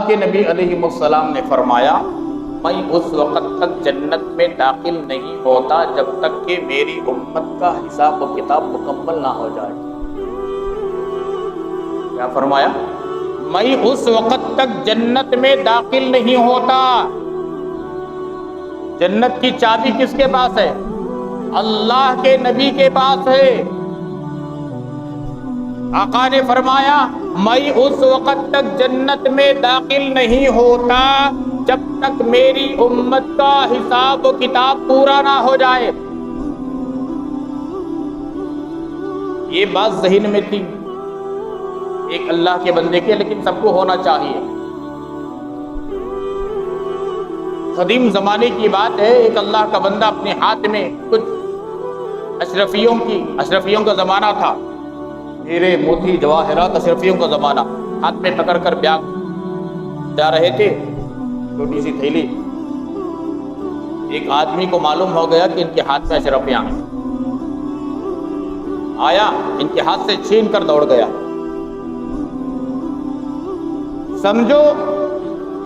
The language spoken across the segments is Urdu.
کے نبی علیہ السلام نے فرمایا میں اس وقت تک جنت میں داخل نہیں ہوتا جب تک کہ میری امت کا حساب و کتاب مکمل نہ ہو جائے۔ کیا فرمایا؟ میں اس وقت تک جنت میں داخل نہیں ہوتا۔ جنت کی چابی کس کے پاس ہے؟ اللہ کے نبی کے پاس ہے۔ آقا نے فرمایا میں اس وقت تک جنت میں داخل نہیں ہوتا جب تک میری امت کا حساب و کتاب پورا نہ ہو جائے۔ یہ بات ذہن میں تھی ایک اللہ کے بندے کے، لیکن سب کو ہونا چاہیے۔ قدیم زمانے کی بات ہے، ایک اللہ کا بندہ اپنے ہاتھ میں کچھ اشرفیوں کا زمانہ تھا، ہیرے موتی جواہرات اشرفیوں کا زمانہ، ہاتھ میں پکڑ کر بیاگ جا رہے تھے، چھوٹی سی تھیلی۔ ایک آدمی کو معلوم ہو گیا کہ ان کے ہاتھ میں اشرفیاں ہیں، آیا ان کے ہاتھ سے چھین کر دوڑ گیا۔ سمجھو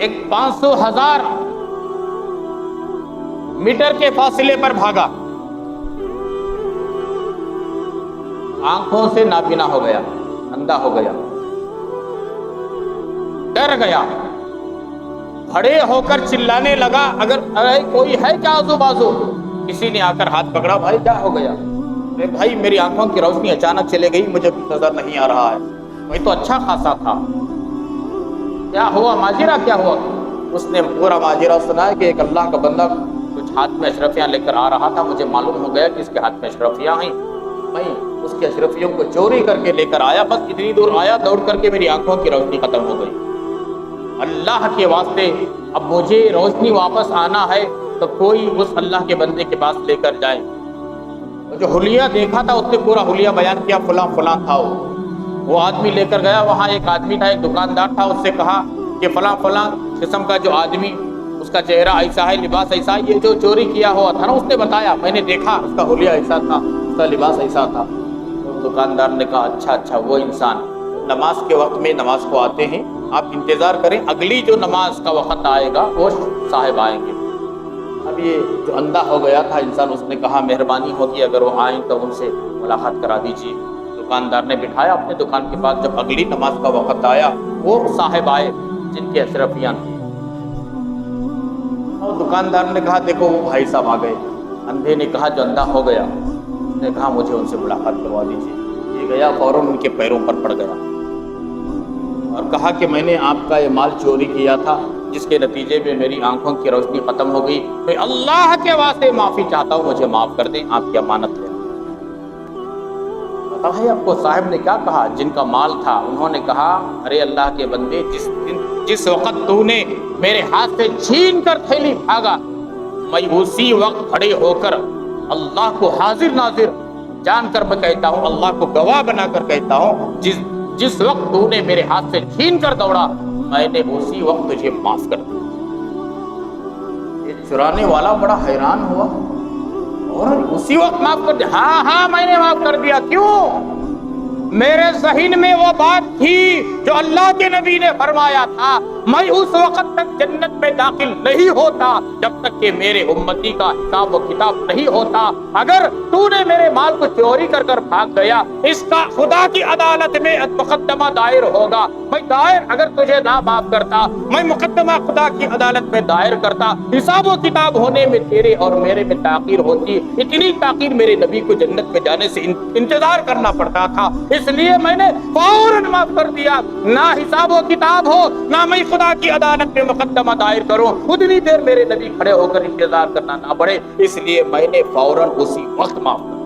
ایک 500,000 میٹر کے فاصلے پر بھاگا، آنکھوں سے نابینا ہو گیا، اندھا ہو گیا، ڈر گیا، کھڑے ہو کر چلانے لگا اگر کوئی ہے کیا آزو بازو؟ کسی نے آ کر ہاتھ پکڑا، بھائی کیا ہو گیا؟ بھائی میری آنکھوں کی روشنی اچانک چلے گئی، مجھے نظر نہیں آ رہا ہے، میں تو اچھا خاصا تھا، کیا ہوا ماجرا کیا ہوا؟ اس نے پورا ماجرا سنا ہے کہ ایک اللہ کا بندہ کچھ ہاتھ میں اشرفیاں لے کر آ رہا تھا، مجھے معلوم ہو گیا کہ اس کے ہاتھ میں اشرفیاں ہیں، میں اس کے اشرفیوں کو چوری کر کے لے کر آیا، بس اتنی دور آیا دوڑ کر کے میری آنکھوں کی روشنی ختم ہو گئی۔ اللہ کے واسطے اب مجھے روشنی واپس آنا ہے تو کوئی اس اللہ کے بندے کے پاس لے کر جائے۔ جو حلیہ دیکھا تھا اس نے پورا حلیہ بیان کیا، فلاں فلاں تھا وہ آدمی لے کر گیا، وہاں ایک آدمی تھا، ایک دکاندار تھا، اس سے کہا کہ فلاں فلاں قسم کا جو آدمی، اس کا چہرہ ایسا ہے، لباس ایسا ہے، یہ جو چوری کیا ہوا تھا نا، اس نے بتایا، میں نے دیکھا اس کا حلیہ ایسا تھا، اس کا لباس ایسا تھا۔ دکاندار نے کہا اچھا وہ انسان نماز کے وقت میں نماز کو آتے ہیں، آپ انتظار کریں، اگلی جو نماز کا وقت آئے گا وہ صاحب آئیں گے۔ اب یہ جو اندھا ہو گیا تھا انسان، اس نے کہا مہربانی ہوگی اگر وہ آئیں تو ان سے ملاقات کرا دیجیے۔ دکاندار نے بٹھایا اپنے دکان کے پاس، جب اگلی نماز کا وقت آیا وہ صاحب آئے جن کے اشرفیاں تھیں، اور دکاندار نے کہا دیکھو وہ بھائی صاحب آ گئے۔ اندھے نے کہا جو اندھا ہو گیا، اس نے کہا مجھے ان سے ملاقات کروا دیجیے۔ یہ گیا فوراً ان کے پیروں پر پڑ گیا اور کہا کہ میں نے آپ کا یہ مال چوری کیا تھا، جس کے نتیجے میں میری آنکھوں کی روشنی ختم ہو گئی، میں اللہ کے واسطے معافی چاہتا ہوں، مجھے معاف کر دیں، آپ کی امانت ہے۔ پتا ہے آپ کو صاحب نے کیا کہا؟ جن کا مال تھا انہوں نے کہا ارے اللہ کے بندے، جس وقت تو نے میرے ہاتھ سے چھین کر تھیلی بھاگا، میں اسی وقت کھڑے ہو کر اللہ کو حاضر ناظر جان کر میں کہتا ہوں، اللہ کو گواہ بنا کر کہتا ہوں، جس وقت تو نے میرے ہاتھ سے چھین کر دوڑا، میں نے اسی وقت تجھے معاف کر دیا۔ یہ چرانے والا بڑا حیران ہوا، اور اسی وقت معاف کر دیا؟ ہاں میں نے معاف کر دیا۔ کیوں؟ میرے ذہن میں وہ بات تھی جو اللہ کے نبی نے فرمایا تھا، میں اس وقت تک جنت میں داخل نہیں ہوتا جب تک کہ میرے امتی کا حساب و کتاب نہیں ہوتا۔ اگر تو نے میرے مال کو چوری کر کر بھاگ گیا، اس کا خدا کی عدالت میں مقدمہ دائر ہوگا، میں اگر تجھے نہ معاف کرتا، میں مقدمہ خدا کی عدالت میں دائر کرتا، حساب و کتاب ہونے میں تیرے اور میرے میں تاخیر ہوتی، اتنی تاخیر میرے نبی کو جنت میں جانے سے انتظار کرنا پڑتا تھا، اس لیے میں نے فوراً معاف کر دیا۔ نہ حساب و کتاب ہو، نہ میں خدا کی عدالت میں مقدمہ دائر کروں، اتنی دیر میرے نبی کھڑے ہو کر انتظار کرنا نہ پڑے، اس لیے میں نے فوراً اسی وقت معاف کر دیا۔